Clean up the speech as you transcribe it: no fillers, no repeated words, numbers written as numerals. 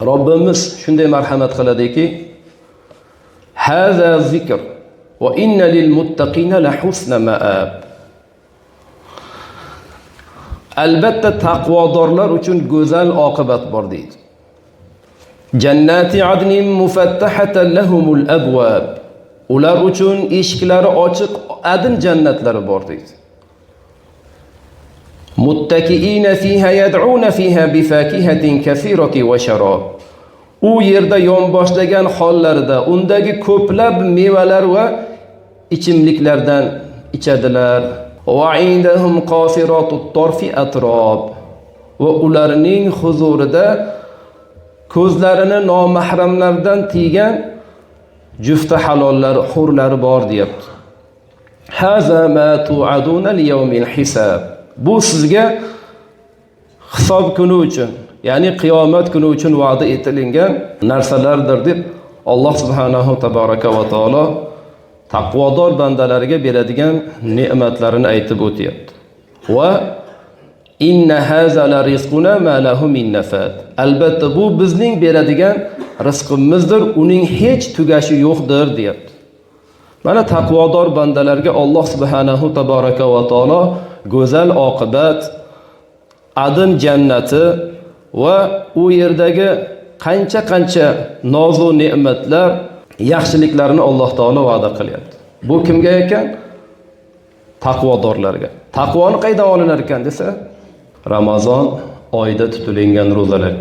Robbimiz shunday marhamat qiladiki, haza zikr va inna lil muttaqina la husna ma'ab. Albatta taqvodorlar uchun go'zal oqibat bor deydi. Jannati adnin mufattahatan lahumul abwab. Ular uchun eshiklari ochiq adn jannatlari bor deydi. Muttakiina fiha yad'una fiha bi fakihatin kathirati wa sharab. U yerda yonboshlagan hollarida undagi ko'plab mevalar va ichimliklardan ichadilar. Va indahum qasiratut tarfi atrob. Va ularning huzurida ko'zlarini nomahramlardan tiygan jufta halollar, hurlari bor deyapti. Haza ma tu'aduna liyawmil hisab. Bu sizga hisob kuni uchun, ya'ni qiyomat kuni uchun va'da etilgan narsalardir deb Alloh subhanahu tabaraka va taolo taqvodor bandalariga beradigan ne'matlarini aytib o'tyapti. Va inna haza la rizquna ma lahu min nafad. Albatta bu bizning beradigan rizqimizdir, uning hech tugashi yo'qdir deyapti. Mana taqvodor bandalarga Alloh subhanahu tabaraka va taolo go'zal oqibat, adn jannati va u yerdagi qancha nozu ne'matlar, yaxshiliklarni Alloh taolo va'da qilyapti. Bu kimga ekan? Taqvodorlarga. Taqvoni qaydan olinar ekan desa, Ramazon oyida tutilgan ro'zalar.